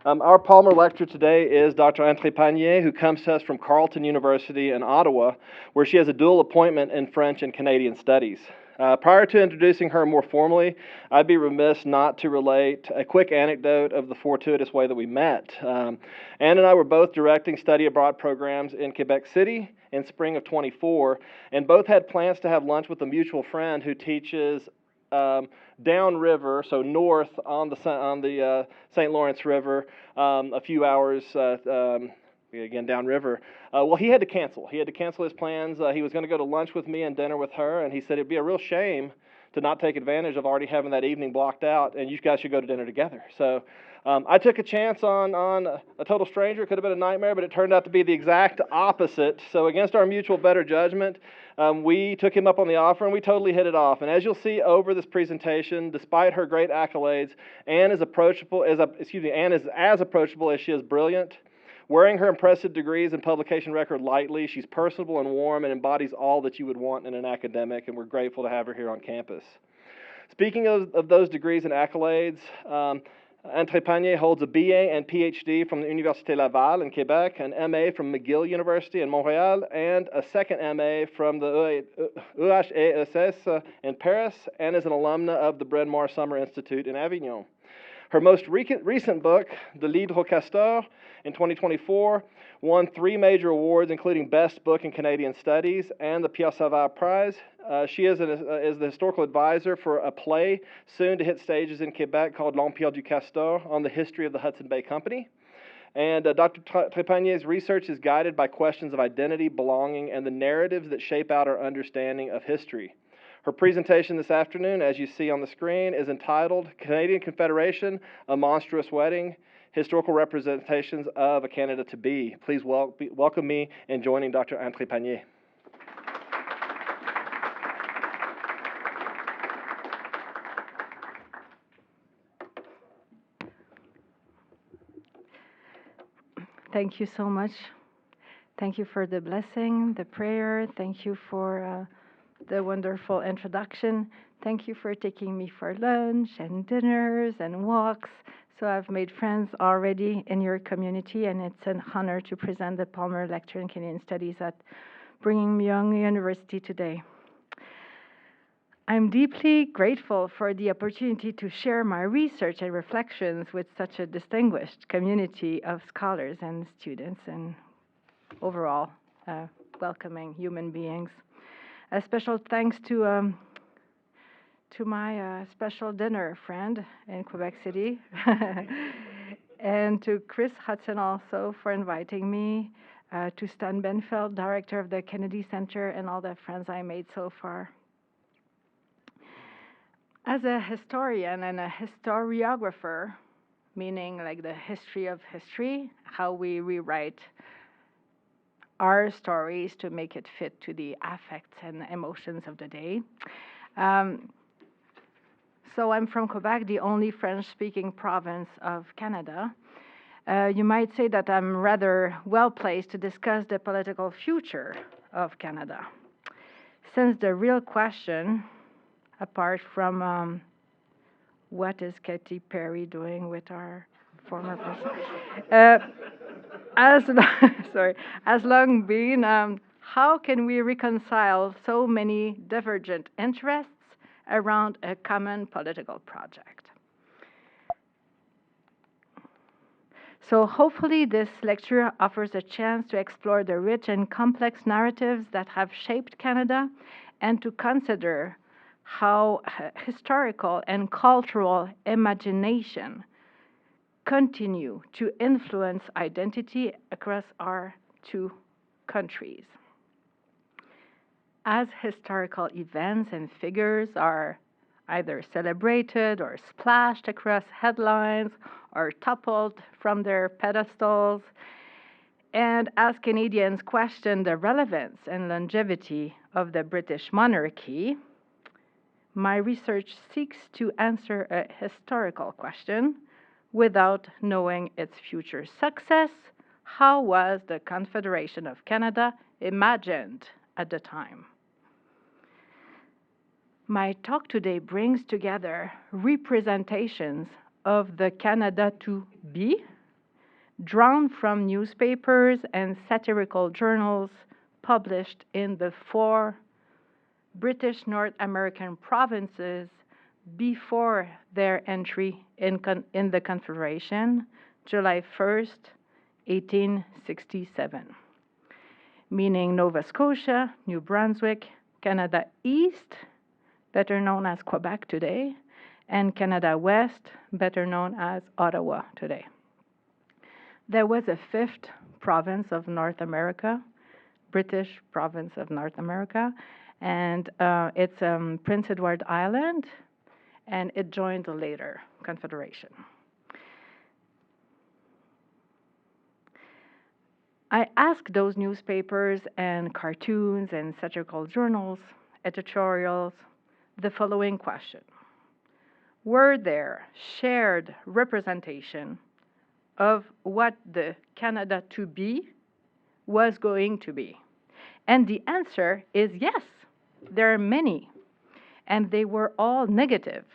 Our Palmer lecturer today is Dr. Trépanier, who comes to us from Carleton University in Ottawa, where she has a dual appointment in French and Canadian studies. Prior to introducing her more formally, I'd be remiss not to relate a quick anecdote of the fortuitous way that we met. Anne and I were both directing study abroad programs in Quebec City in spring of 24, and both had plans to have lunch with a mutual friend who teaches downriver, so north on the St. Lawrence River, a few hours again downriver. Well, he had to cancel. He had to cancel his plans. He was going to go to lunch with me and dinner with her, and he said it'd be a real shame to not take advantage of already having that evening blocked out, and you guys should go to dinner together. So I took a chance on a total stranger. It could have been a nightmare, but it turned out to be the exact opposite. So against our mutual better judgment, we took him up on the offer, and we totally hit it off. And as you'll see over this presentation, despite her great accolades, Anne is as approachable as she is brilliant. Wearing her impressive degrees and publication record lightly, she's personable and warm and embodies all that you would want in an academic, and we're grateful to have her here on campus. Speaking of those degrees and accolades, Anne Trépanier holds a BA and PhD from the Université Laval in Quebec, an MA from McGill University in Montreal, and a second MA from the UHESS in Paris, and is an alumna of the Bryn Mawr Summer Institute in Avignon. Her most recent book, The Livre Castor, in 2024, won 3 major awards, including Best Book in Canadian Studies and the Pierre-Savard Prize. She is the historical advisor for a play soon to hit stages in Quebec called L'Empire du Castor, on the history of the Hudson Bay Company. And Dr. Trépanier's research is guided by questions of identity, belonging, and the narratives that shape out our understanding of history. Her presentation this afternoon, as you see on the screen, is entitled Canadian Confederation, A Monstrous Wedding, Historical Representations of a Canada to Be. Please welcome me in joining Dr. Anne Trépanier. Thank you so much. Thank you for the blessing, the prayer. Thank you for the wonderful introduction. Thank you for taking me for lunch and dinners and walks. So I've made friends already in your community, and it's an honor to present the Palmer Lecture in Canadian Studies at Brigham Young University today. I'm deeply grateful for the opportunity to share my research and reflections with such a distinguished community of scholars and students, and overall welcoming human beings. A special thanks to my special dinner friend in Quebec City, and to Chris Hudson also for inviting me, to Stan Benfeld, director of the Kennedy Center, and all the friends I made so far. As a historian and a historiographer, meaning like the history of history, how we rewrite our stories to make it fit to the affects and emotions of the day. So I'm from Quebec, the only French-speaking province of Canada. You might say that I'm rather well-placed to discuss the political future of Canada, since the real question, apart from what is Katy Perry doing with our former person, has long been how can we reconcile so many divergent interests around a common political project? So hopefully this lecture offers a chance to explore the rich and complex narratives that have shaped Canada, and to consider how historical and cultural imagination continue to influence identity across our two countries. As historical events and figures are either celebrated or splashed across headlines or toppled from their pedestals, and as Canadians question the relevance and longevity of the British monarchy, my research seeks to answer a historical question without knowing its future success. How was the Confederation of Canada imagined at the time? My talk today brings together representations of the Canada to be, drawn from newspapers and satirical journals published in the 4 British North American provinces before their entry in the Confederation, July 1st, 1867, meaning Nova Scotia, New Brunswick, Canada East, better known as Quebec today, and Canada West, better known as Ottawa today. There was a 5th province of North America, British province of North America, and it's Prince Edward Island, and it joined the later Confederation. I asked those newspapers and cartoons and satirical journals, editorials, the following question. Were there shared representation of what the Canada to be was going to be? And the answer is yes. There are many, and they were all negative.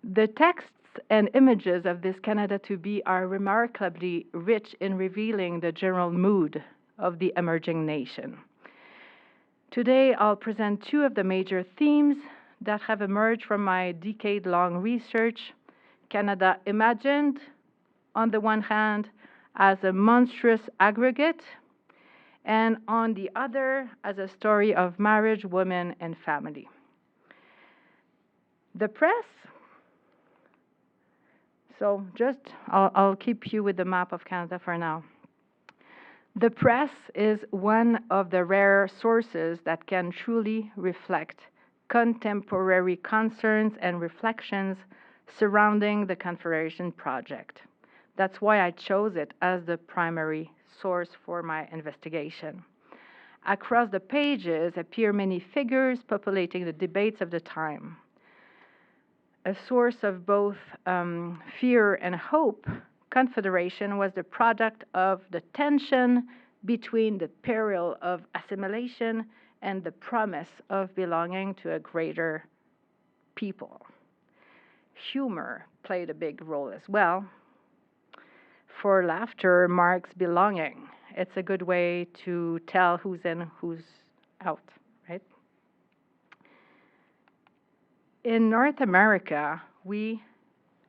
The texts and images of this Canada to be are remarkably rich in revealing the general mood of the emerging nation. Today, I'll present 2 of the major themes that have emerged from my decade-long research. Canada imagined, on the one hand, as a monstrous aggregate, and on the other, as a story of marriage, women, and family. The press, so I'll keep you with the map of Canada for now. The press is one of the rare sources that can truly reflect contemporary concerns and reflections surrounding the Confederation project. That's why I chose it as the primary source for my investigation. Across the pages appear many figures populating the debates of the time. A source of both fear and hope, Confederation was the product of the tension between the peril of assimilation and the promise of belonging to a greater people. Humor played a big role as well. For laughter marks belonging. It's a good way to tell who's in, who's out, right? In North America, we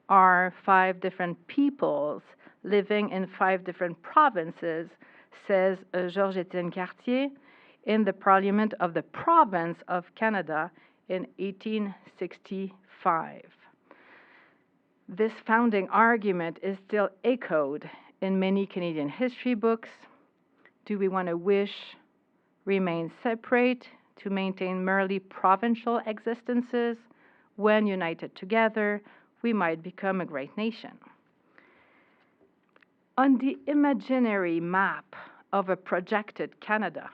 are 5 different peoples living in 5 different provinces, says Georges-Étienne Cartier in the Parliament of the Province of Canada in 1865. This founding argument is still echoed in many Canadian history books. Do we want to wish remain separate to maintain merely provincial existences? When united together, we might become a great nation. On the imaginary map of a projected Canada,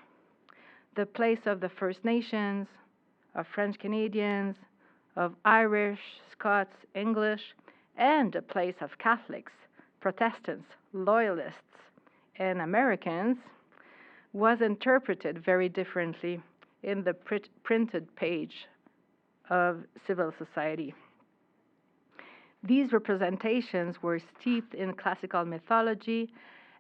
the place of the First Nations, of French Canadians, of Irish, Scots, English, and the place of Catholics, Protestants, Loyalists, and Americans was interpreted very differently in the printed page of civil society. These representations were steeped in classical mythology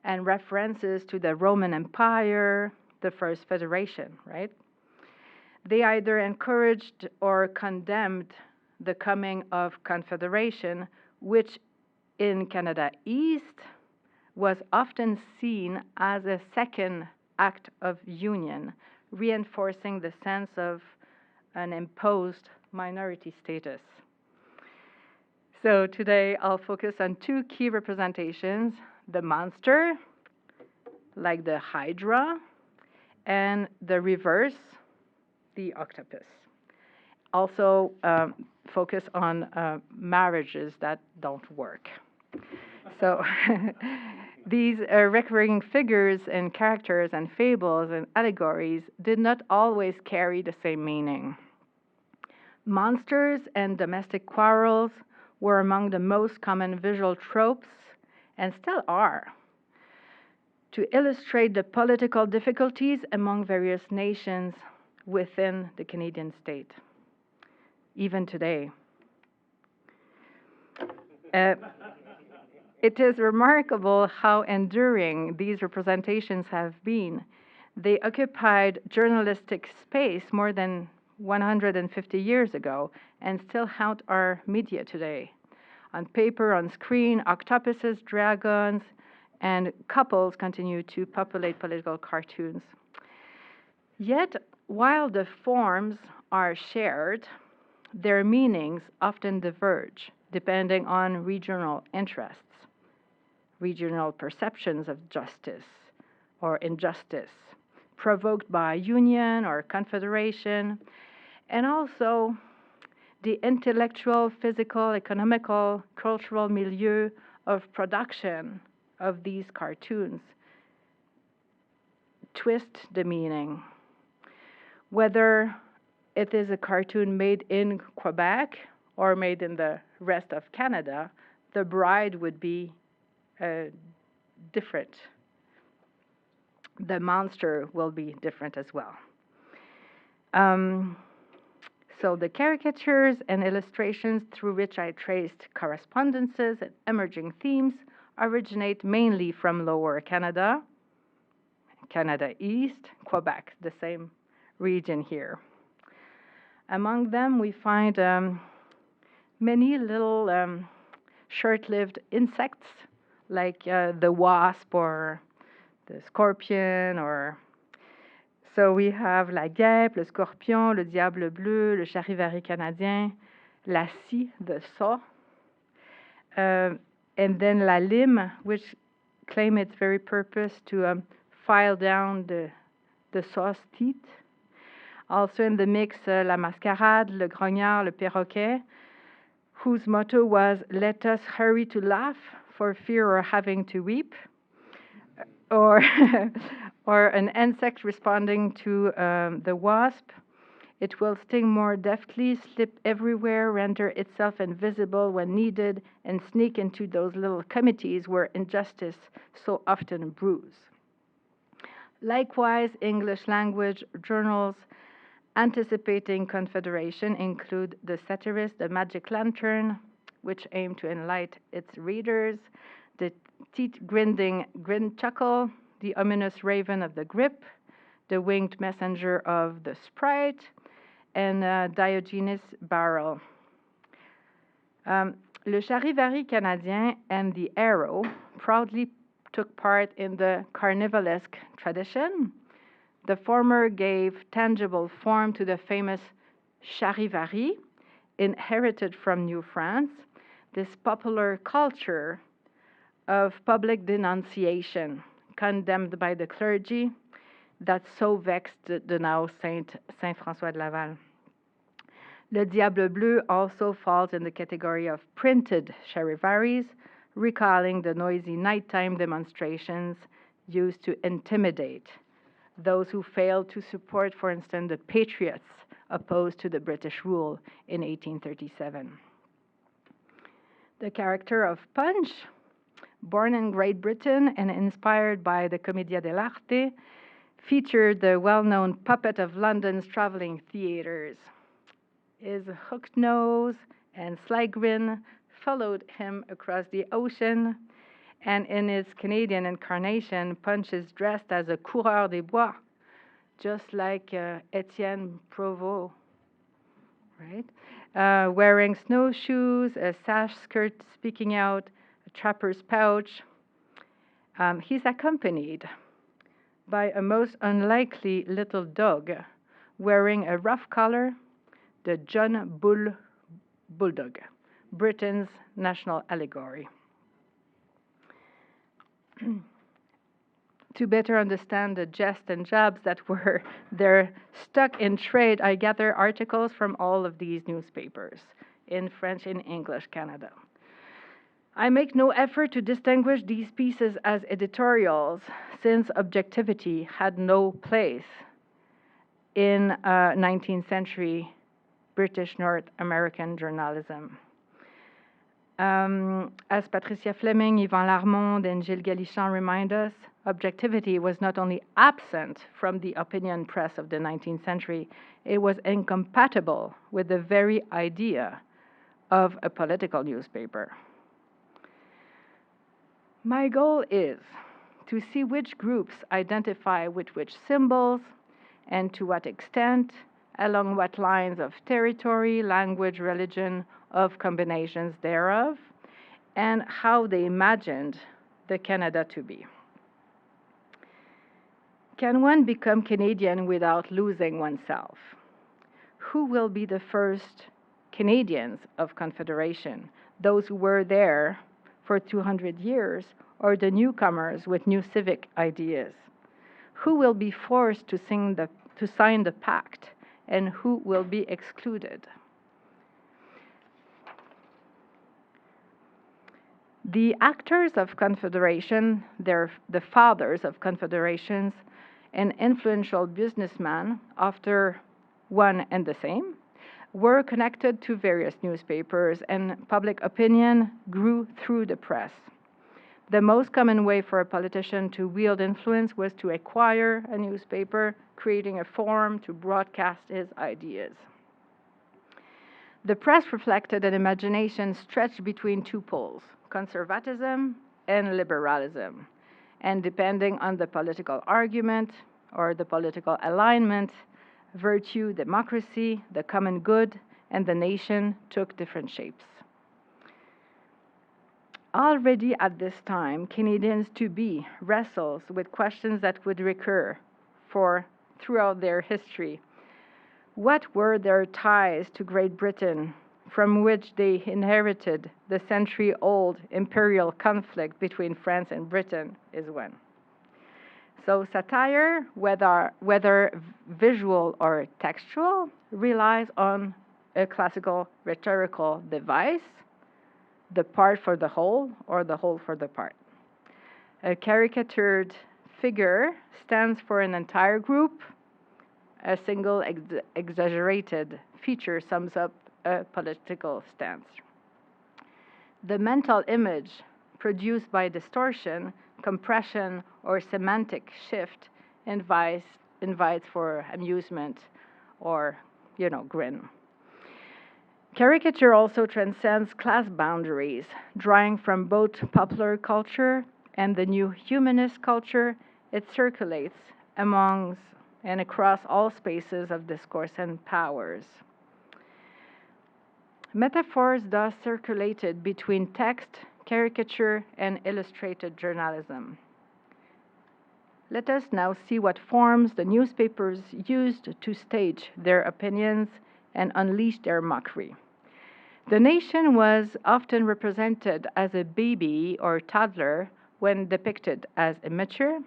and references to the Roman Empire, the First Federation, right? They either encouraged or condemned the coming of Confederation, which in Canada East was often seen as a second act of union, reinforcing the sense of an imposed minority status. So today I'll focus on 2 key representations, the monster, like the hydra, and the reverse, the octopus. Also focus on marriages that don't work. So these recurring figures and characters and fables and allegories did not always carry the same meaning. Monsters and domestic quarrels were among the most common visual tropes, and still are, to illustrate the political difficulties among various nations within the Canadian state, even today. It is remarkable how enduring these representations have been. They occupied journalistic space more than 150 years ago and still haunt our media today. On paper, on screen, octopuses, dragons, and couples continue to populate political cartoons. Yet, while the forms are shared, their meanings often diverge depending on regional interests, regional perceptions of justice or injustice, provoked by union or confederation, and also the intellectual, physical, economical, cultural milieu of production of these cartoons twist the meaning. Whether it is a cartoon made in Quebec or made in the rest of Canada, the bride would be different. The monster will be different as well. So the caricatures and illustrations through which I traced correspondences and emerging themes originate mainly from Lower Canada, Canada East, Quebec, the same region here. Among them, we find many little short-lived insects, like the wasp or the scorpion, or so we have la guêpe, le scorpion, le diable bleu, le charivari canadien, la scie, the saw, and then la lime, which claim its very purpose to file down the saw's teeth. Also in the mix, la mascarade, le grognard, le perroquet, whose motto was, "Let us hurry to laugh for fear of having to weep," or or an insect responding to the wasp. It will sting more deftly, slip everywhere, render itself invisible when needed, and sneak into those little committees where injustice so often brews. Likewise, English language journals anticipating Confederation include the satirist The Magic Lantern, which aimed to enlighten its readers, the teeth-grinding Grin Chuckle, the ominous raven of the Grip, the winged messenger of the Sprite, and Diogenes Barrel. Le Charivari Canadien and the Arrow proudly took part in the carnivalesque tradition. The former gave tangible form to the famous Charivari, inherited from New France, this popular culture of public denunciation, condemned by the clergy, that so vexed the now Saint François de Laval. Le Diable Bleu also falls in the category of printed charivaris, recalling the noisy nighttime demonstrations used to intimidate those who failed to support, for instance, the Patriots opposed to the British rule in 1837. The character of Punch, born in Great Britain and inspired by the Commedia dell'arte, featured the well-known puppet of London's traveling theaters. His hooked nose and sly grin followed him across the ocean, and in its Canadian incarnation, Punch is dressed as a coureur des bois, just like Etienne Provost, right? Wearing snowshoes, a sash skirt speaking out, a trapper's pouch. He's accompanied by a most unlikely little dog wearing a rough collar, the John Bull Bulldog, Britain's national allegory. To better understand the jests and jabs that were there stuck in trade, I gather articles from all of these newspapers in French and English Canada. I make no effort to distinguish these pieces as editorials, since objectivity had no place in 19th century British North American journalism. As Patricia Fleming, Yvan Larmond, and Gilles Galichan remind us, objectivity was not only absent from the opinion press of the 19th century, it was incompatible with the very idea of a political newspaper. My goal is to see which groups identify with which symbols and to what extent, along what lines of territory, language, religion, of combinations thereof, and how they imagined the Canada to be. Can one become Canadian without losing oneself? Who will be the first Canadians of Confederation, those who were there for 200 years, or the newcomers with new civic ideas? Who will be forced to sign the pact, and who will be excluded? The actors of Confederation, the fathers of Confederations, and influential businessmen, often one and the same, were connected to various newspapers, and public opinion grew through the press. The most common way for a politician to wield influence was to acquire a newspaper, creating a forum to broadcast his ideas. The press reflected an imagination stretched between two poles, conservatism and liberalism, and depending on the political argument or the political alignment, virtue, democracy, the common good, and the nation took different shapes. Already at this time, Canadians to be wrestles with questions that would recur throughout their history. What were their ties to Great Britain, from which they inherited the century-old imperial conflict between France and Britain, is one. So satire, whether visual or textual, relies on a classical rhetorical device, the part for the whole or the whole for the part. A caricatured figure stands for an entire group. A single exaggerated feature sums up a political stance. The mental image produced by distortion, compression, or semantic shift invites for amusement or, grin. Caricature also transcends class boundaries, drawing from both popular culture and the new humanist culture. It circulates amongst and across all spaces of discourse and powers. Metaphors thus circulated between text, caricature, and illustrated journalism. Let us now see what forms the newspapers used to stage their opinions and unleash their mockery. The nation was often represented as a baby or toddler when depicted as immature,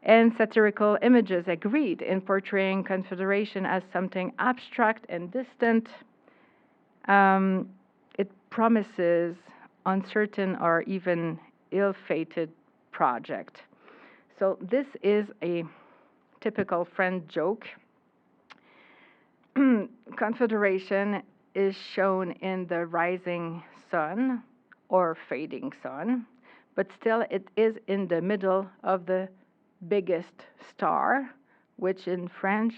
and satirical images agreed in portraying Confederation as something abstract and distant. It promises uncertain or even ill-fated project. So this is a typical friend joke. Confederation is shown in the rising sun or fading sun, but still it is in the middle of the biggest star, which in French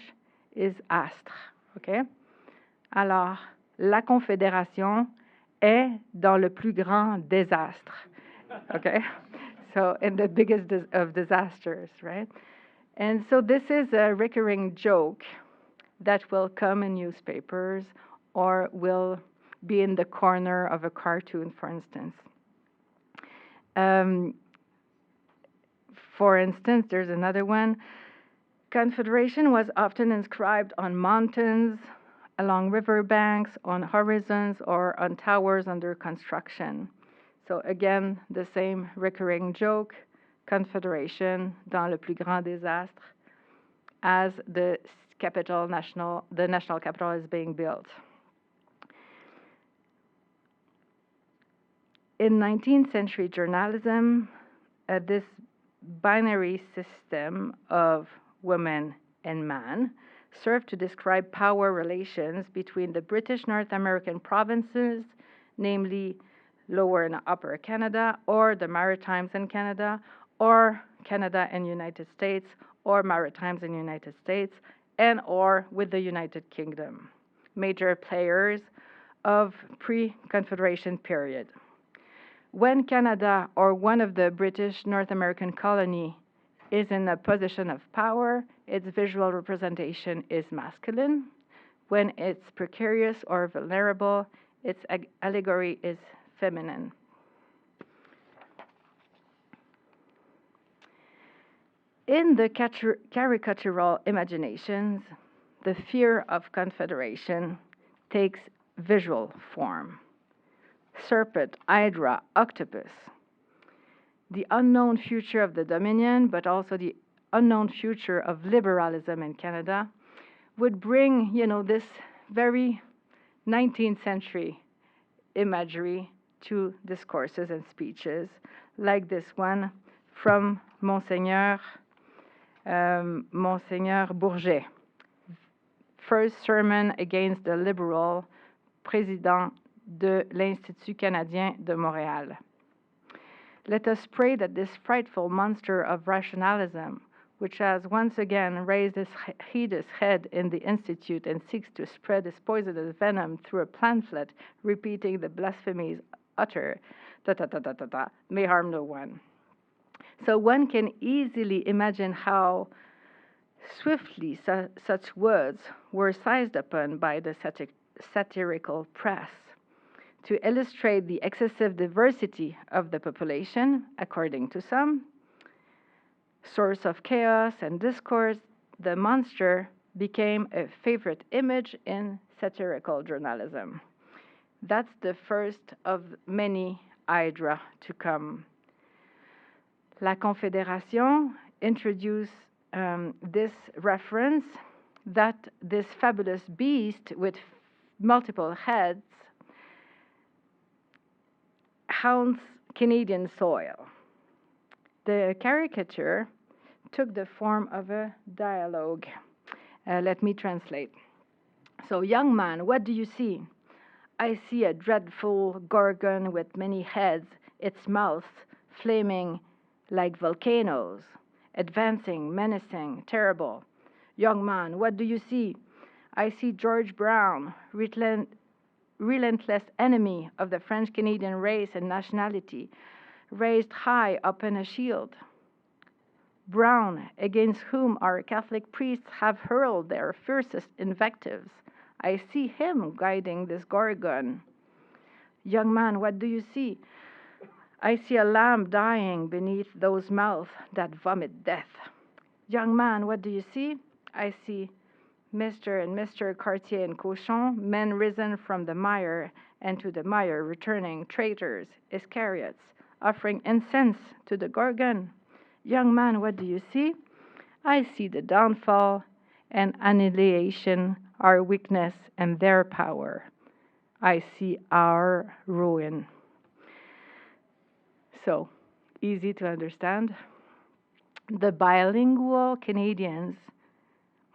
is astre. Okay? Alors, la Confédération est dans le plus grand désastre. Okay? So, in the biggest of disasters, right? And so this is a recurring joke that will come in newspapers or will be in the corner of a cartoon, for instance. For instance, there's another one. Confederation was often inscribed on mountains, along riverbanks, on horizons, or on towers under construction. So again, the same recurring joke, Confederation dans le plus grand désastre, as the national capital is being built. In 19th century journalism, this binary system of women and man served to describe power relations between the British North American provinces, namely Lower and Upper Canada, or the Maritimes in Canada, or Canada and United States, or Maritimes and United States, and or with the United Kingdom, major players of pre-Confederation period. When Canada or one of the British North American colony is in a position of power, its visual representation is masculine. When it's precarious or vulnerable, its allegory is feminine. In the caricatural imaginations, the fear of Confederation takes visual form. Serpent, hydra, octopus. The unknown future of the Dominion, but also the unknown future of liberalism in Canada, would bring, this very 19th century imagery to discourses and speeches, like this one from Monseigneur Bourget, first sermon against the liberal président de l'Institut Canadien de Montréal. Let us pray that this frightful monster of rationalism, which has once again raised its hideous head in the Institute and seeks to spread its poisonous venom through a pamphlet repeating the blasphemies uttered, may harm no one. So one can easily imagine how swiftly such words were seized upon by the satirical press to illustrate the excessive diversity of the population, according to some. Source of chaos and discourse, the monster became a favorite image in satirical journalism. That's the first of many hydra to come. La Confédération introduced this reference that this fabulous beast with multiple heads haunts Canadian soil. The caricature took the form of a dialogue. Let me translate. So, young man, what do you see? I see a dreadful gorgon with many heads, its mouth flaming like volcanoes, advancing, menacing, terrible. Young man, what do you see? I see George Brown, relentless enemy of the French-Canadian race and nationality, raised high up in a shield. Brown, against whom our Catholic priests have hurled their fiercest invectives. I see him guiding this gorgon. Young man, what do you see? I see a lamb dying beneath those mouths that vomit death. Young man, what do you see? I see Mr. and Mr. Cartier and Cochon, men risen from the mire, and to the mire returning traitors, Iscariots, offering incense to the gorgon. Young man, what do you see? I see the downfall and annihilation, our weakness and their power. I see our ruin. So, easy to understand. The bilingual Canadians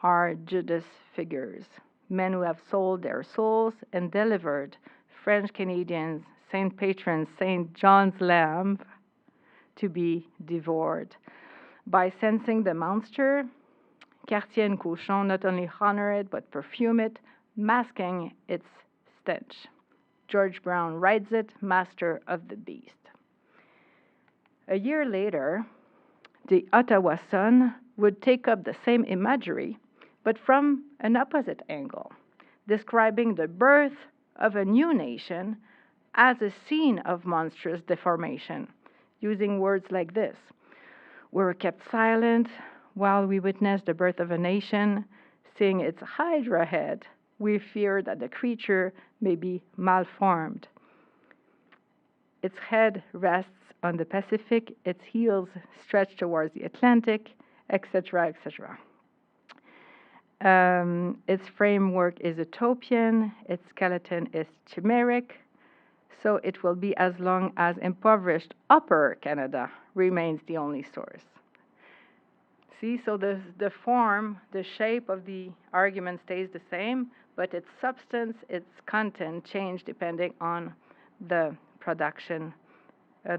are Judas figures, men who have sold their souls and delivered French Canadians, Saint Patrons, Saint John's lamb, to be devoured. By sensing the monster, Cartier and Cochon not only honor it but perfume it, masking its stench. George Brown rides it, master of the beast. A year later, the Ottawa Sun would take up the same imagery, but from an opposite angle, describing the birth of a new nation as a scene of monstrous deformation, using words like this. We were kept silent while we witnessed the birth of a nation. Seeing its hydra head, we fear that the creature may be malformed. Its head rests on the Pacific, its heels stretch towards the Atlantic, etc., etc. Its framework is utopian, its skeleton is chimeric, so it will be as long as impoverished Upper Canada remains the only source. See, so the form, the shape of the argument stays the same, but its substance, its content change depending on the production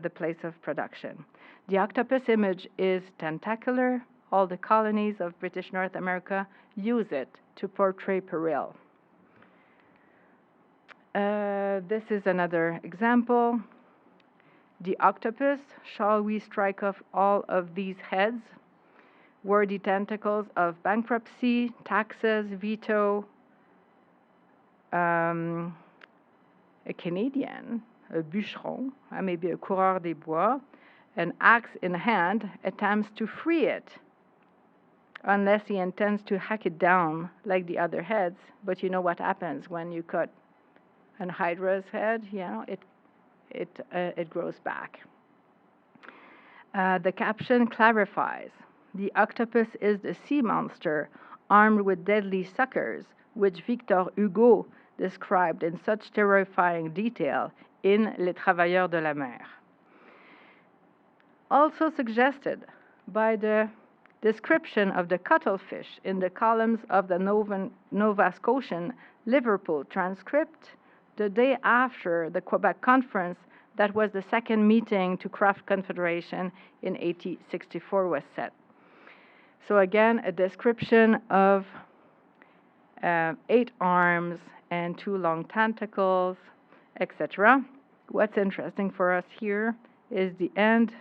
the place of production. The octopus image is tentacular. All the colonies of British North America use it to portray peril. This is another example. The octopus, shall we strike off all of these heads, were the tentacles of bankruptcy, taxes, veto. A Canadian, a bûcheron, maybe a coureur des bois, an axe in hand, attempts to free it, unless he intends to hack it down like the other heads. But you know what happens when you cut an hydra's head? You know, it grows back. The caption clarifies: the octopus is the sea monster armed with deadly suckers, which Victor Hugo described in such terrifying detail in Les Travailleurs de la Mer. Also suggested by the description of the cuttlefish in the columns of the Nova Scotian Liverpool transcript the day after the Quebec Conference, that was the second meeting to craft Confederation in 1864, was set. So again, a description of 8 arms and 2 long tentacles, etc. What's interesting for us here is the end.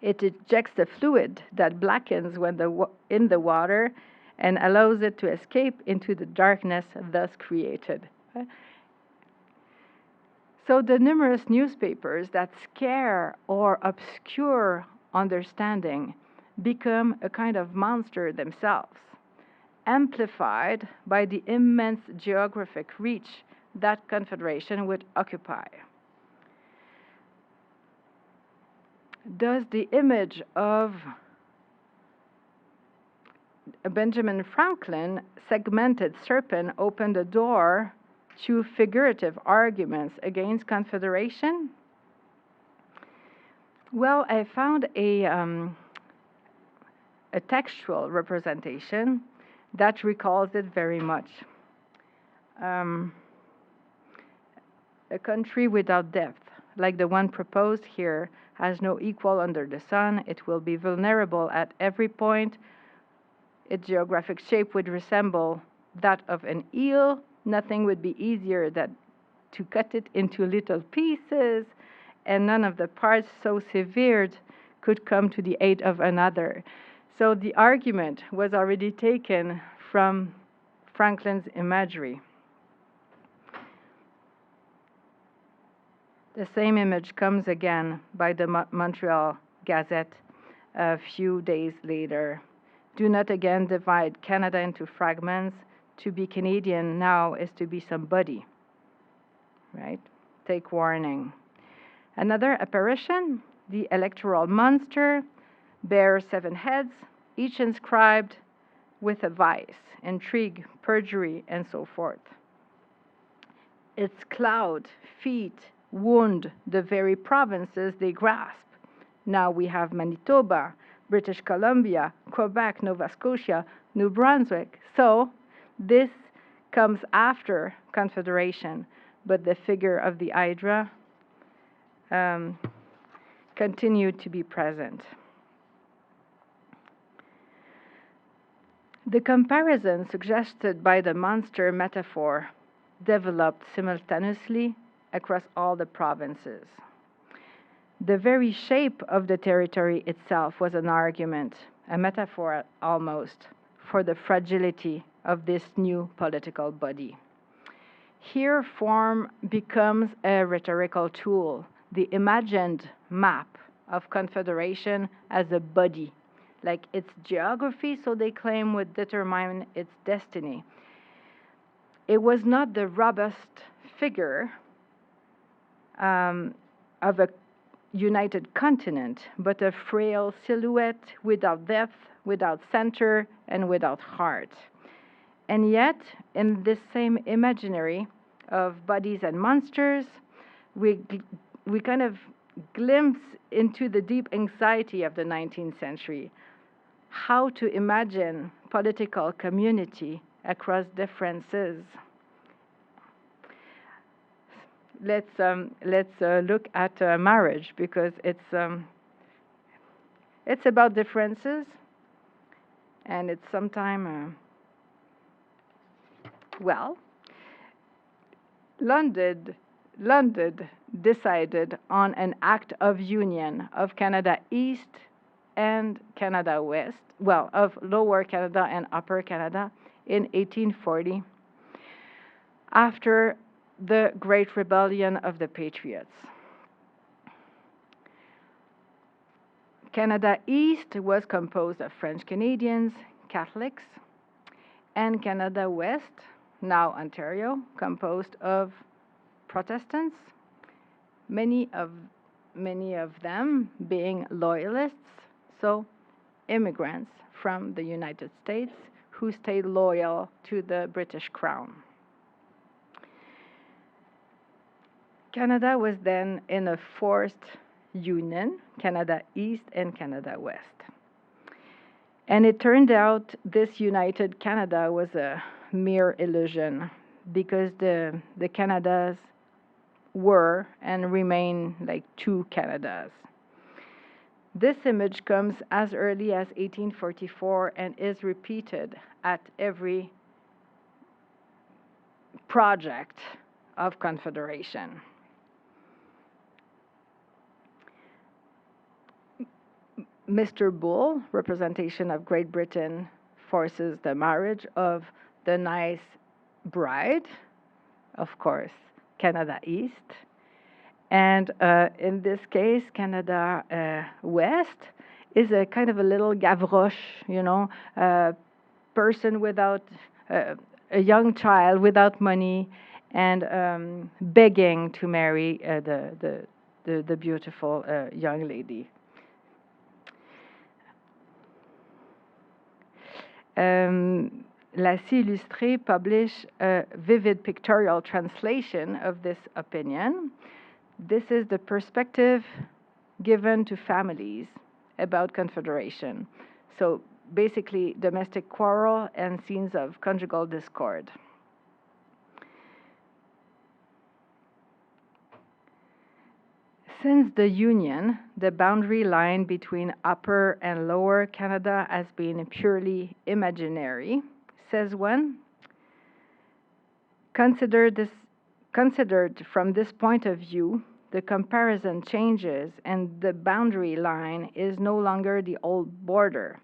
It ejects the fluid that blackens when in the water and allows it to escape into the darkness thus created. So the numerous newspapers that scare or obscure understanding become a kind of monster themselves, amplified by the immense geographic reach that Confederation would occupy. Does the image of Benjamin Franklin segmented serpent open the door to figurative arguments against Confederation? Well, I found a textual representation that recalls it very much. A country without depth, like the one proposed here, has no equal under the sun. It will be vulnerable at every point. Its geographic shape would resemble that of an eel. Nothing would be easier than to cut it into little pieces, and none of the parts so severed could come to the aid of another. So the argument was already taken from Franklin's imagery. The same image comes again by the Montreal Gazette a few days later. Do not again divide Canada into fragments. To be Canadian now is to be somebody, right? Take warning. Another apparition, the electoral monster, bears 7 heads, each inscribed with a vice, intrigue, perjury, and so forth. Its cloud, feet, wound the very provinces they grasp. Now we have Manitoba, British Columbia, Quebec, Nova Scotia, New Brunswick. So this comes after Confederation, but the figure of the Hydra continued to be present. The comparison suggested by the monster metaphor developed simultaneously across all the provinces. The very shape of the territory itself was an argument, a metaphor almost, for the fragility of this new political body. Here, form becomes a rhetorical tool, the imagined map of Confederation as a body, like its geography, so they claim, would determine its destiny. It was not the robust figure of a united continent, but a frail silhouette without depth, without center, and without heart. And yet, in this same imaginary of bodies and monsters, we kind of glimpse into the deep anxiety of the 19th century, how to imagine political community across differences. let's look at marriage, because it's about differences, and it's sometimes well, London decided on an act of union of Canada East and Canada West, well, of Lower Canada and Upper Canada in 1840, after the Great Rebellion of the Patriots. Canada East was composed of French Canadians, Catholics, and Canada West, now Ontario, composed of Protestants, many of them being loyalists, so immigrants from the United States who stayed loyal to the British Crown. Canada was then in a forced union, Canada East and Canada West. And it turned out this united Canada was a mere illusion, because the Canadas were and remain like two Canadas. This image comes as early as 1844 and is repeated at every project of Confederation. Mr. Bull, representation of Great Britain, forces the marriage of the nice bride, of course, Canada East. And in this case, Canada West is a kind of a little Gavroche, person without, a young child without money, and begging to marry the beautiful young lady. La C Illustrée published a vivid pictorial translation of this opinion. This is the perspective given to families about Confederation. So basically, domestic quarrel and scenes of conjugal discord. Since the Union, the boundary line between Upper and Lower Canada has been purely imaginary, says one. Considered from this point of view, the comparison changes and the boundary line is no longer the old border.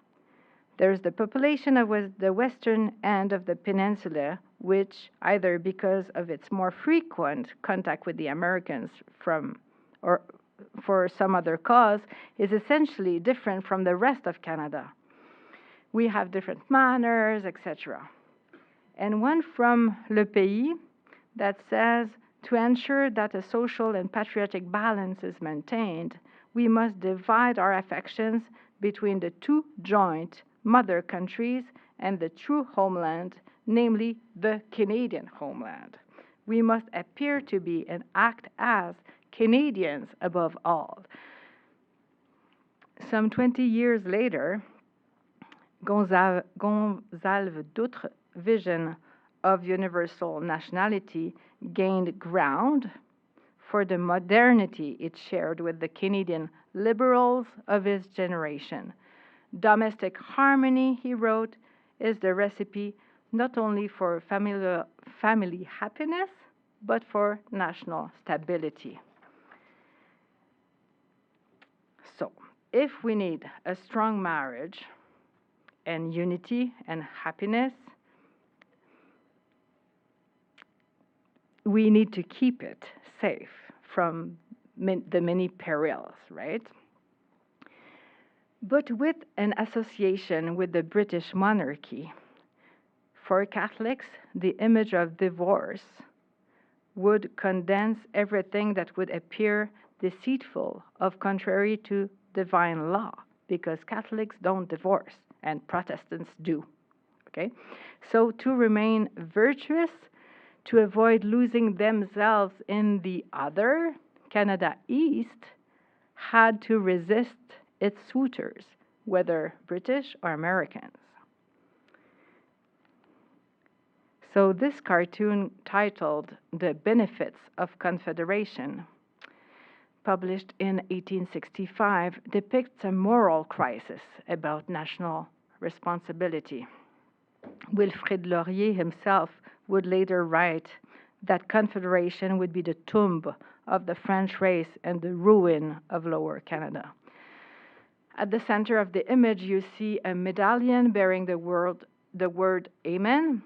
There's the population of the western end of the peninsula, which, either because of its more frequent contact with the Americans or for some other cause, is essentially different from the rest of Canada. We have different manners, etc. And one from Le Pays that says, to ensure that a social and patriotic balance is maintained, we must divide our affections between the two joint mother countries and the true homeland, namely the Canadian homeland. We must appear to be and act as Canadians above all. Some 20 years later, Gonzalve Doutre's vision of universal nationality gained ground for the modernity it shared with the Canadian liberals of his generation. Domestic harmony, he wrote, is the recipe not only for family happiness, but for national stability. So, if we need a strong marriage and unity and happiness, we need to keep it safe from the many perils, right? But with an association with the British monarchy, for Catholics, the image of divorce would condense everything that would appear deceitful of contrary to divine law, because Catholics don't divorce and Protestants do. Okay? So to remain virtuous, to avoid losing themselves in the other, Canada East had to resist its suitors, whether British or Americans. So this cartoon, titled The Benefits of Confederation, published in 1865, depicts a moral crisis about national responsibility. Wilfrid Laurier himself would later write that Confederation would be the tomb of the French race and the ruin of Lower Canada. At the center of the image, you see a medallion bearing the word Amen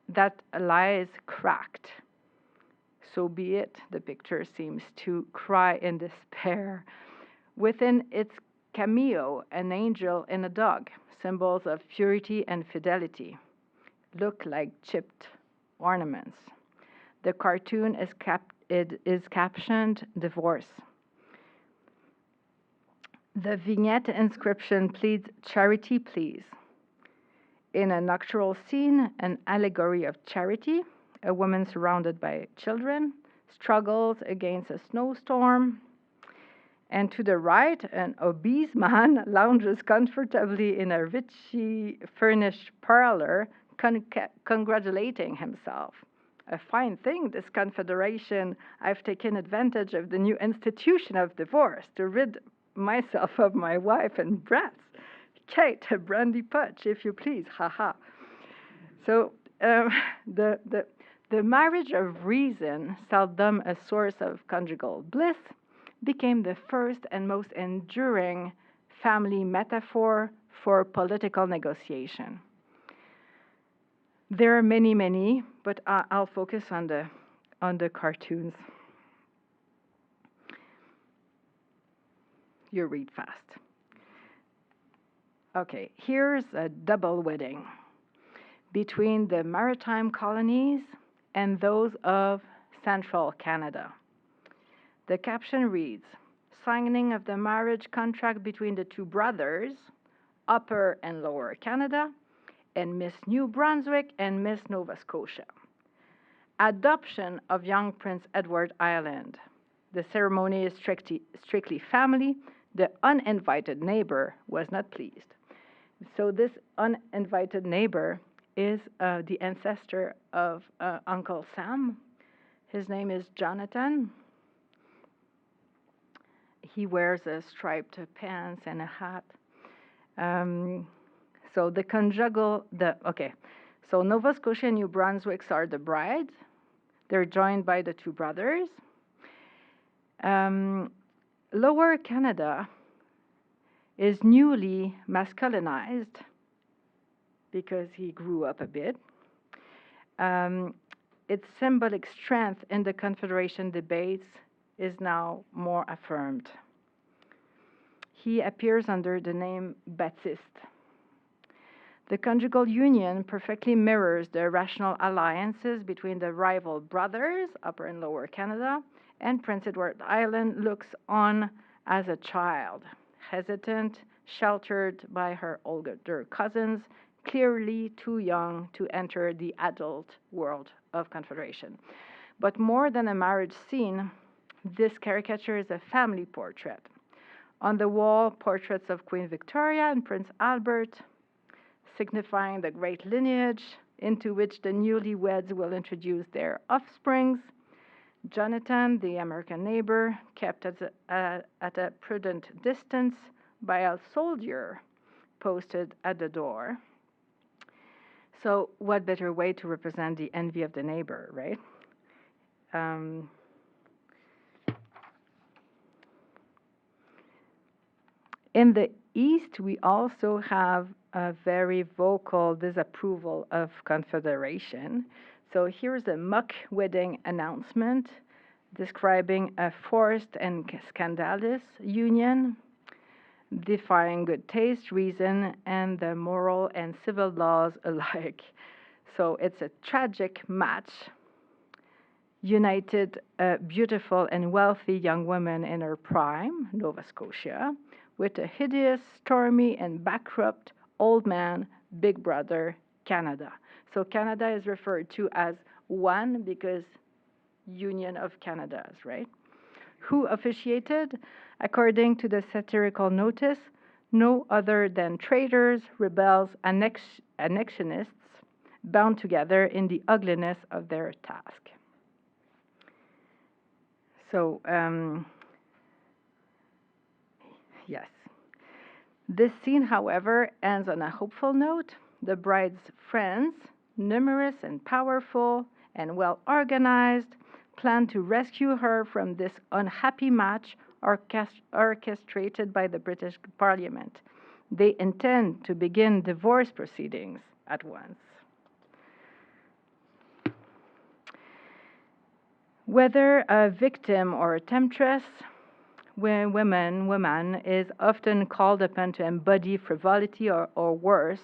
that lies cracked. So be it, the picture seems to cry in despair. Within its cameo, an angel and a dog, symbols of purity and fidelity, look like chipped ornaments. The cartoon is captioned Divorce. The vignette inscription pleads, Charity, please. In a nocturnal scene, an allegory of charity, a woman surrounded by children struggles against a snowstorm. And to the right, an obese man lounges comfortably in a richly furnished parlor, congratulating himself. A fine thing, this Confederation. I've taken advantage of the new institution of divorce to rid myself of my wife and brats. Kate, a brandy punch, if you please, haha. So the marriage of reason, seldom a source of conjugal bliss, became the first and most enduring family metaphor for political negotiation. There are many, but I'll focus on the cartoons. You read fast. Okay, here's a double wedding between the maritime colonies and those of central Canada. The caption reads, signing of the marriage contract between the two brothers, Upper and Lower Canada, and Miss New Brunswick and Miss Nova Scotia. Adoption of young Prince Edward Island. The ceremony is strictly family. The uninvited neighbor was not pleased. So this uninvited neighbor is the ancestor of Uncle Sam. His name is Jonathan. He wears a striped pants and a hat. So Nova Scotia and New Brunswick are the brides. They're joined by the two brothers. Lower Canada is newly masculinized because he grew up a bit. Its symbolic strength in the Confederation debates is now more affirmed. He appears under the name Baptiste. The conjugal union perfectly mirrors the rational alliances between the rival brothers, Upper and Lower Canada, and Prince Edward Island looks on as a child, hesitant, sheltered by her older cousins, clearly too young to enter the adult world of Confederation. But more than a marriage scene, this caricature is a family portrait. On the wall, portraits of Queen Victoria and Prince Albert, signifying the great lineage into which the newlyweds will introduce their offsprings. Jonathan, the American neighbor, kept at a prudent distance by a soldier posted at the door. So what better way to represent the envy of the neighbor, right? In the East, we also have a very vocal disapproval of Confederation. So here's a mock wedding announcement describing a forced and scandalous union, defying good taste, reason, and the moral and civil laws alike. So it's a tragic match, united a beautiful and wealthy young woman in her prime, Nova Scotia, with a hideous, stormy, and bankrupt old man, Big Brother, Canada. So Canada is referred to as one because Union of Canadas, right? Who officiated? According to the satirical notice, no other than traitors, rebels, annexionists, bound together in the ugliness of their task. So, yes. This scene, however, ends on a hopeful note. The bride's friends, numerous and powerful and well organized, plan to rescue her from this unhappy match orchestrated by the British Parliament. They intend to begin divorce proceedings at once. Whether a victim or a temptress, woman is often called upon to embody frivolity or worse,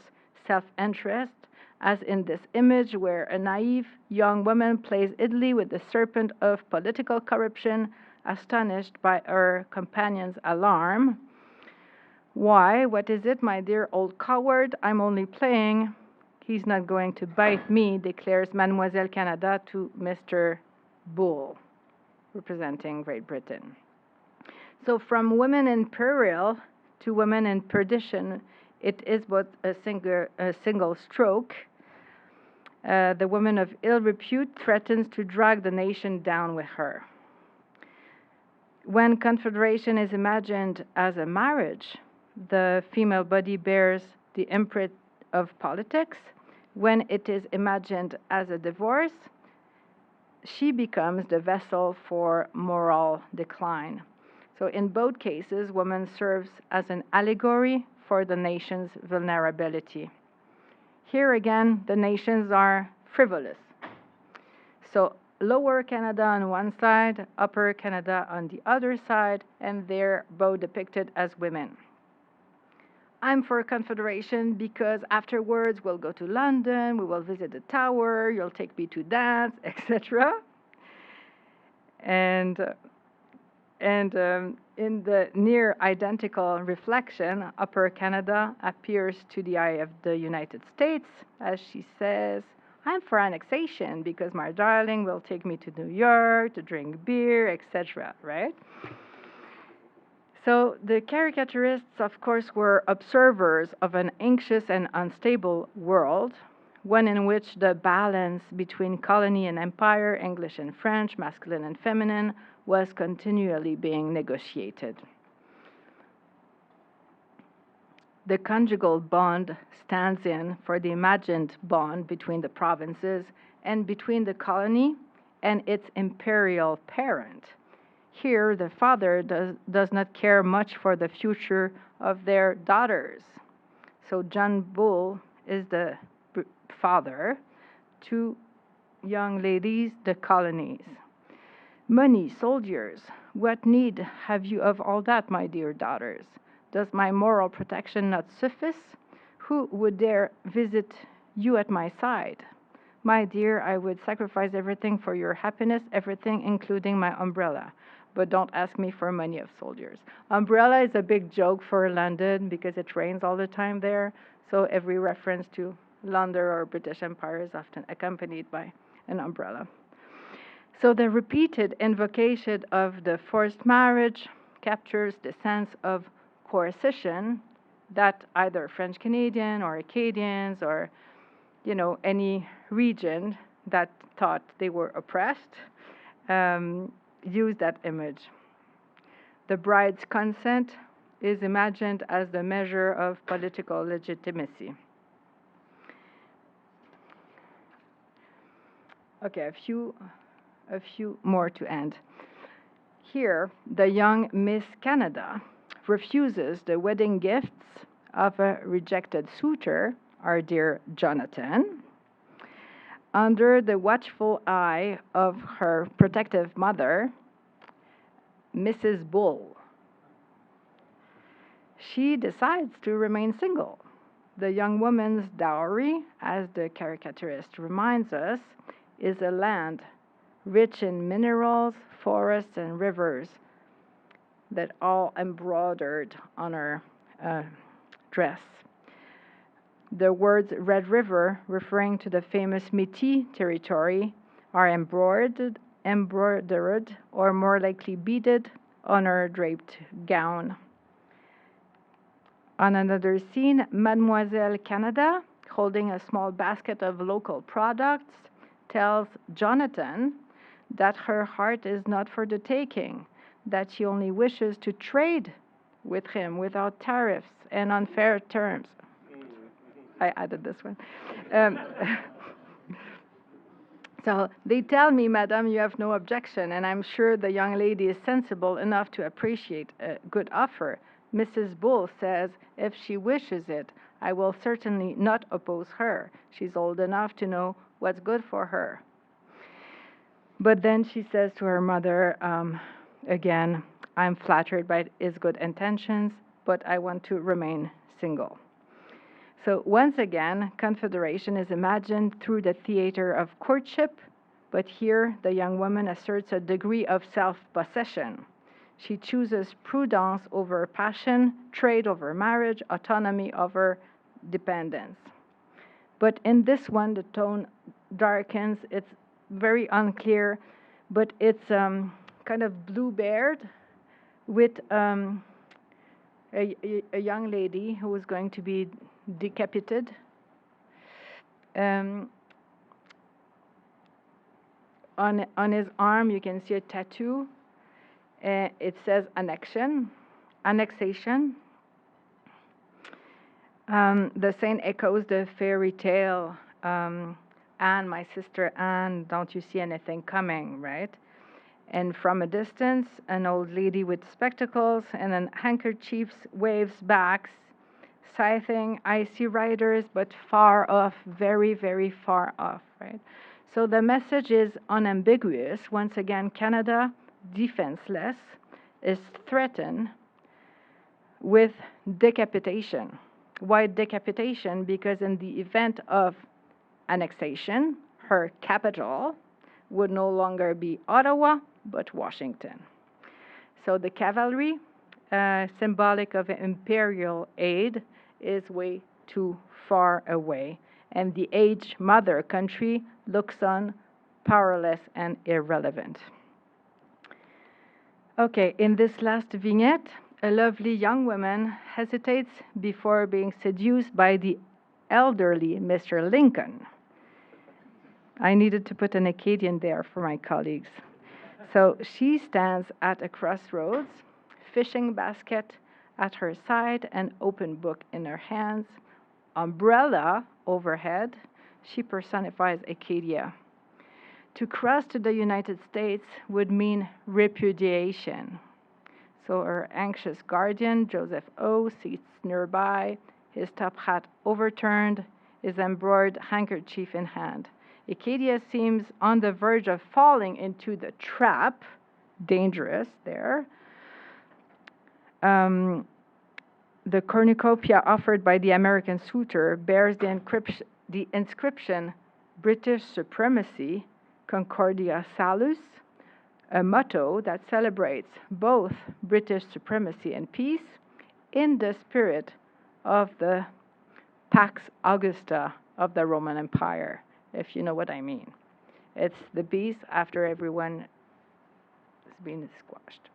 self-interest, as in this image where a naive young woman plays idly with the serpent of political corruption, astonished by her companion's alarm. Why? What is it, my dear old coward? I'm only playing. He's not going to bite me, declares Mademoiselle Canada to Mr. Bull, representing Great Britain. So from women in peril to women in perdition, it is but a single stroke. The woman of ill repute threatens to drag the nation down with her. When Confederation is imagined as a marriage, the female body bears the imprint of politics. When it is imagined as a divorce, she becomes the vessel for moral decline. So in both cases, woman serves as an allegory for the nation's vulnerability. Here again, the nations are frivolous. So Lower Canada on one side, Upper Canada on the other side, and they're both depicted as women. I'm for Confederation because afterwards we'll go to London, we will visit the tower, you'll take me to dance, etc. And in the near identical reflection, Upper Canada appears to the eye of the United States as she says, I'm for annexation because my darling will take me to New York to drink beer, etc., right? So the caricaturists, of course, were observers of an anxious and unstable world, one in which the balance between colony and empire, English and French, masculine and feminine, was continually being negotiated. The conjugal bond stands in for the imagined bond between the provinces and between the colony and its imperial parent. Here, the father does not care much for the future of their daughters. So John Bull is the father, to young ladies, the colonies. Money, soldiers, what need have you of all that, my dear daughters? Does my moral protection not suffice? Who would dare visit you at my side? My dear, I would sacrifice everything for your happiness, everything including my umbrella. But don't ask me for money of soldiers. Umbrella is a big joke for London because it rains all the time there. So every reference to London or British Empire is often accompanied by an umbrella. So the repeated invocation of the forced marriage captures the sense of coercion that either French Canadian or Acadians or, any region that thought they were oppressed use that image. The bride's consent is imagined as the measure of political legitimacy. Okay, a few more to end. Here, the young Miss Canada refuses the wedding gifts of a rejected suitor, our dear Jonathan, under the watchful eye of her protective mother, Mrs. Bull. She decides to remain single. The young woman's dowry, as the caricaturist reminds us, is a land rich in minerals, forests, and rivers that all embroidered on her dress. The words Red River, referring to the famous Métis territory, are embroidered or more likely beaded on her draped gown. On another scene, Mademoiselle Canada holding a small basket of local products, tells Jonathan that her heart is not for the taking, that she only wishes to trade with him without tariffs and on fair terms. I added this one. So they tell me, Madame, you have no objection, and I'm sure the young lady is sensible enough to appreciate a good offer. Mrs. Bull says if she wishes it, I will certainly not oppose her. She's old enough to know what's good for her. But then she says to her mother, again, I'm flattered by his good intentions, but I want to remain single. So once again, Confederation is imagined through the theater of courtship, but here the young woman asserts a degree of self-possession. She chooses prudence over passion, trade over marriage, autonomy over dependence. But in this one, the tone darkens. It's very unclear, but it's kind of blue-beard with a young lady who is going to be decapitated. On his arm, you can see a tattoo. It says annexation. The scene echoes the fairy tale, Anne, my sister Anne, don't you see anything coming, right? And from a distance, an old lady with spectacles and a handkerchief waves back, sighing, I see riders, but far off, very, very far off, right? So the message is unambiguous. Once again, Canada, defenseless, is threatened with decapitation. Why decapitation? Because in the event of annexation, her capital would no longer be Ottawa, but Washington. So the cavalry, symbolic of imperial aid, is way too far away, and the aged mother country looks on, powerless and irrelevant. Okay, in this last vignette, a lovely young woman hesitates before being seduced by the elderly Mr. Lincoln. I needed to put an Acadian there for my colleagues. So she stands at a crossroads, fishing basket at her side, an open book in her hands, umbrella overhead. She personifies Acadia. To cross to the United States would mean repudiation. So her anxious guardian, Joseph O, sits nearby, his top hat overturned, his embroidered handkerchief in hand. Acadia seems on the verge of falling into the trap, dangerous there. The cornucopia offered by the American suitor bears the inscription British Supremacy, Concordia Salus, a motto that celebrates both British supremacy and peace in the spirit of the Pax Augusta of the Roman Empire, if you know what I mean. It's the peace after everyone has been squashed.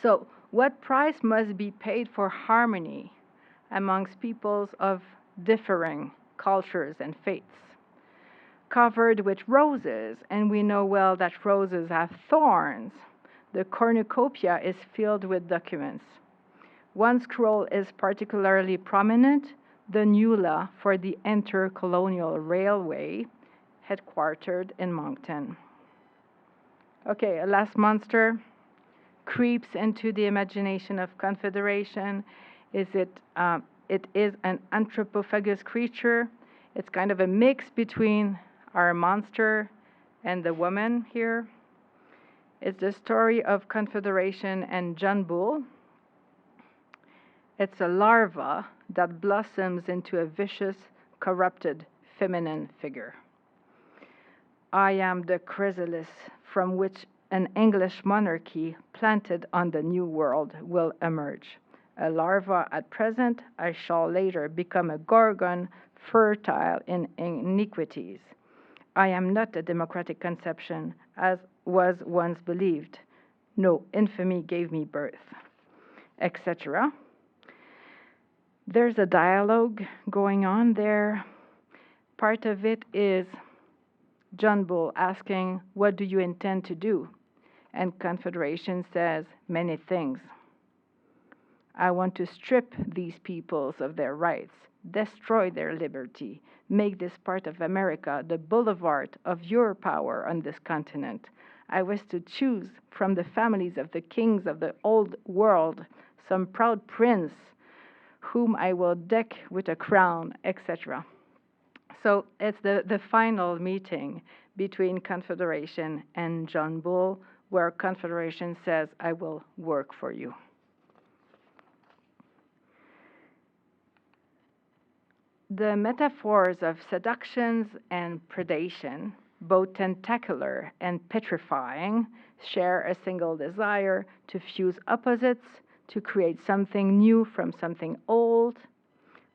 So, what price must be paid for harmony amongst peoples of differing cultures and faiths? Covered with roses, and we know well that roses have thorns, the cornucopia is filled with documents. One scroll is particularly prominent, the NULA for the Intercolonial Railway, headquartered in Moncton. Okay, a last monster creeps into the imagination of Confederation. It is an anthropophagus creature. It's kind of a mix between our monster and the woman here. It's the story of Confederation and John Bull. It's a larva that blossoms into a vicious, corrupted feminine figure. I am the chrysalis from which an English monarchy planted on the New World will emerge. A larva at present, I shall later become a gorgon fertile in iniquities. I am not a democratic conception, as was once believed. No infamy gave me birth, etc. There's a dialogue going on there. Part of it is John Bull asking, "What do you intend to do?" And Confederation says, "Many things. I want to strip these peoples of their rights, destroy their liberty, make this part of America the boulevard of your power on this continent. I wish to choose from the families of the kings of the old world some proud prince whom I will deck with a crown," etc. So it's the final meeting between Confederation and John Bull, where Confederation says, "I will work for you." The metaphors of seductions and predation, both tentacular and petrifying, share a single desire to fuse opposites, to create something new from something old,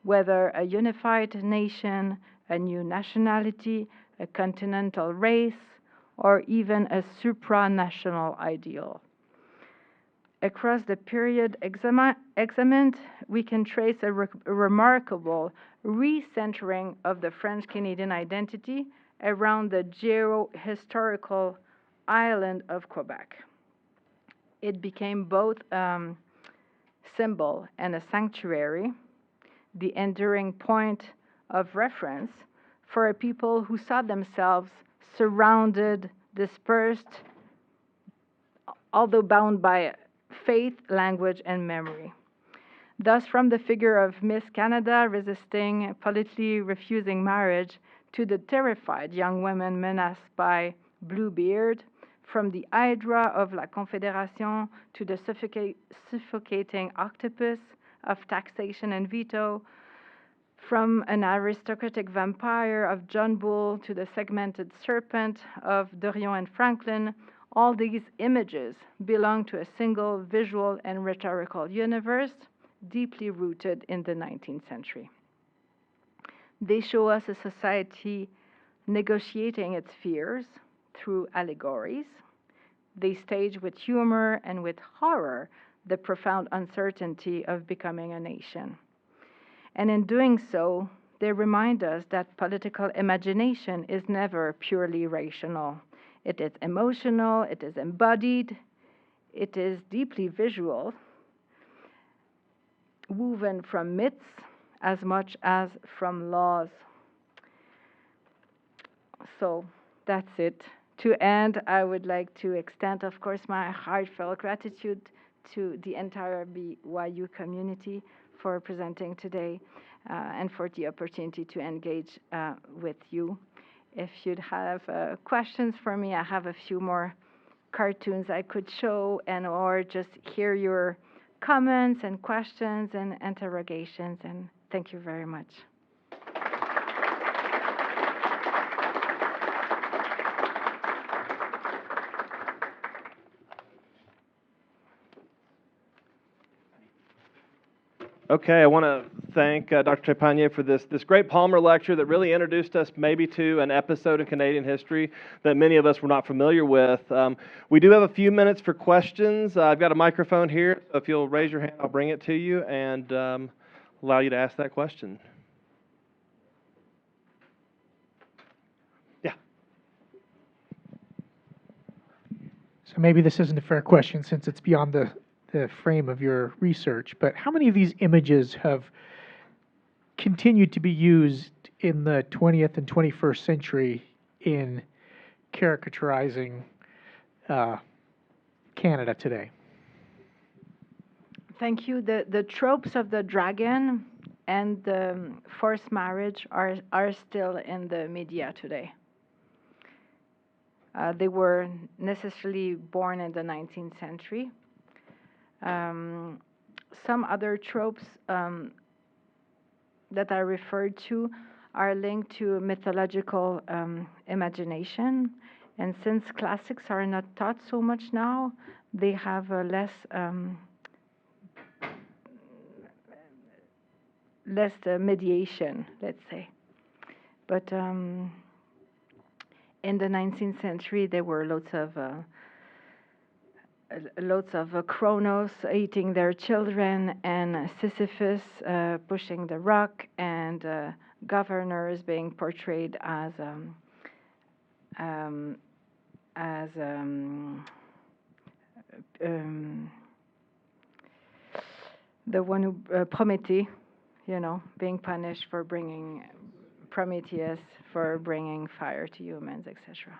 whether a unified nation, a new nationality, a continental race, or even a supranational ideal. Across the period examined, we can trace a remarkable recentering of the French-Canadian identity around the geo-historical island of Quebec. It became both a symbol and a sanctuary, the enduring point of reference for a people who saw themselves surrounded, dispersed, although bound by faith, language, and memory. Thus, from the figure of Miss Canada resisting, politically refusing marriage, to the terrified young women menaced by Bluebeard, from the hydra of la Confédération to the suffocating octopus of taxation and veto, from an aristocratic vampire of John Bull to the segmented serpent of Dorion and Franklin, all these images belong to a single visual and rhetorical universe deeply rooted in the 19th century. They show us a society negotiating its fears through allegories. They stage with humor and with horror the profound uncertainty of becoming a nation. And in doing so, they remind us that political imagination is never purely rational. It is emotional, it is embodied, it is deeply visual, woven from myths as much as from laws. So that's it. To end, I would like to extend, of course, my heartfelt gratitude to the entire BYU community for presenting today and for the opportunity to engage with you. If you'd have questions for me, I have a few more cartoons I could show or just hear your comments and questions and interrogations, and thank you very much. Okay, I want to thank Dr. Trépanier for this great Palmer lecture that really introduced us maybe to an episode in Canadian history that many of us were not familiar with. We do have a few minutes for questions. I've got a microphone here, so if you'll raise your hand, I'll bring it to you and allow you to ask that question. Yeah. So maybe this isn't a fair question since it's beyond the frame of your research, but how many of these images have continued to be used in the 20th and 21st century in caricaturizing Canada today? Thank you. The tropes of the dragon and the forced marriage are still in the media today. They were necessarily born in the 19th century. Some other tropes that I referred to are linked to mythological imagination, and since classics are not taught so much now, they have a less mediation, let's say. But in the 19th century, there were lots of lots of Kronos eating their children, and Sisyphus pushing the rock, and governors being portrayed as um, as the one who Prométhée, being punished for bringing Prometheus for bringing fire to humans, etc.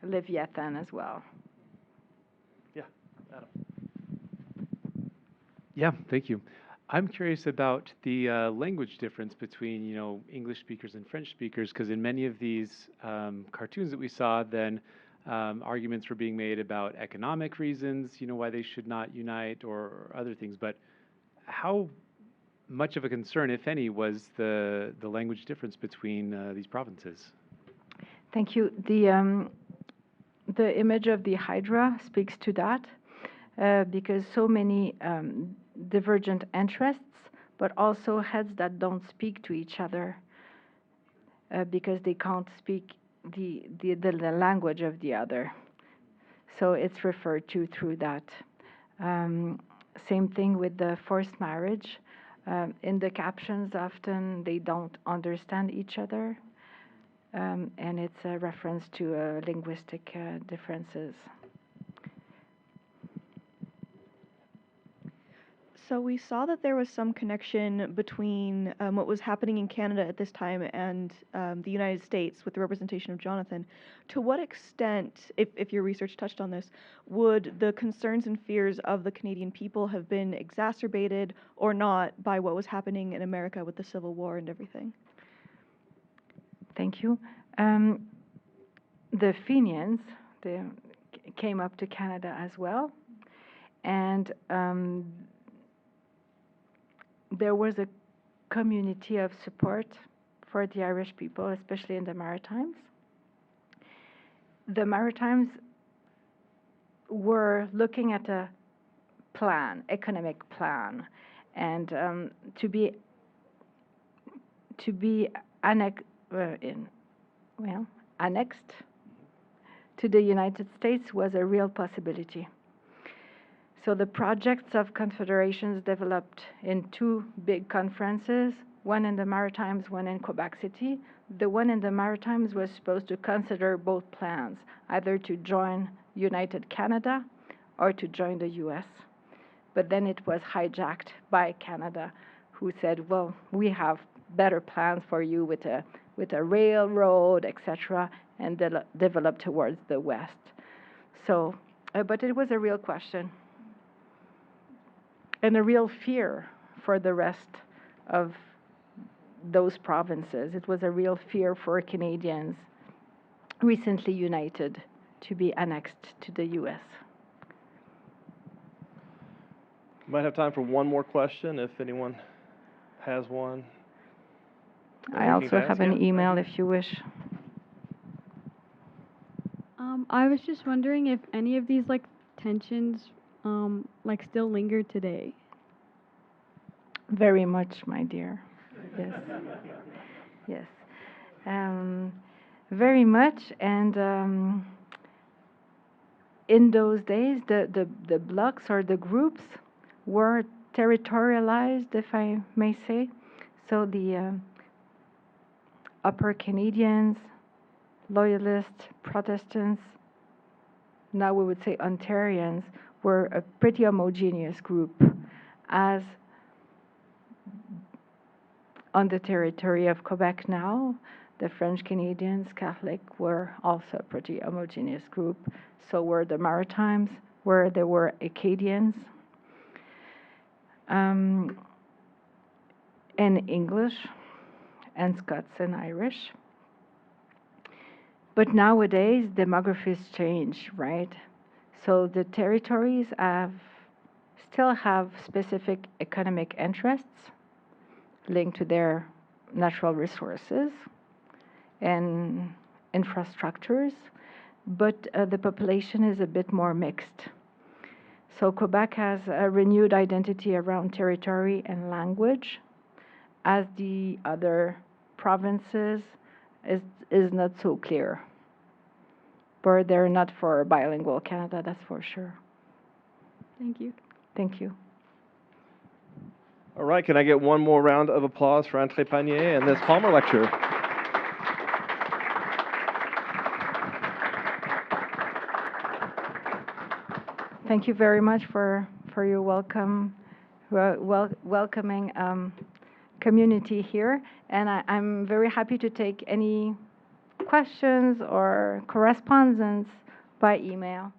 Leviathan as well. Yeah, Adam. Yeah, thank you. I'm curious about the language difference between, English speakers and French speakers, because in many of these cartoons that we saw, then arguments were being made about economic reasons, why they should not unite or other things. But how much of a concern, if any, was the language difference between these provinces? Thank you. The image of the Hydra speaks to that, because so many divergent interests, but also heads that don't speak to each other, because they can't speak the language of the other. So it's referred to through that. Same thing with the forced marriage. In the captions, often they don't understand each other, and it's a reference to linguistic differences. So we saw that there was some connection between what was happening in Canada at this time and the United States with the representation of Jonathan. To what extent, if your research touched on this, would the concerns and fears of the Canadian people have been exacerbated or not by what was happening in America with the Civil War and everything? Thank you. The Fenians, they came up to Canada as well, and there was a community of support for the Irish people, especially in the Maritimes. The Maritimes were looking at a plan, economic plan, and to be annexed to the United States was a real possibility. So the projects of confederations developed in two big conferences, one in the Maritimes, one in Quebec City. The one in the Maritimes was supposed to consider both plans, either to join United Canada or to join the US. But then it was hijacked by Canada, who said, well, we have better plans for you with a railroad, etc., and developed towards the West. So, but it was a real question and a real fear for the rest of those provinces. It was a real fear for Canadians recently united to be annexed to the U.S. We might have time for one more question if anyone has one. I also have an email if you wish. I was just wondering if any of these tensions still linger today. Very much, my dear. Yes. Yes. Very much. And in those days, the blocks or the groups were territorialized, if I may say. So the Upper Canadians, Loyalists, Protestants, now we would say Ontarians, were a pretty homogeneous group, as on the territory of Quebec now, the French Canadians, Catholic, were also a pretty homogeneous group. So were the Maritimes, where there were Acadians, and English, and Scots and Irish. But nowadays, demographies change, right? So the territories still have specific economic interests linked to their natural resources and infrastructures, but the population is a bit more mixed. So Quebec has a renewed identity around territory and language, as the other provinces is not so clear. but they're not for bilingual Canada, that's for sure. Thank you. Thank you. All right, can I get one more round of applause for Anne Trépanier and this Palmer Lecture? Thank you very much for your welcoming community here, and I'm very happy to take any questions or correspondence by email.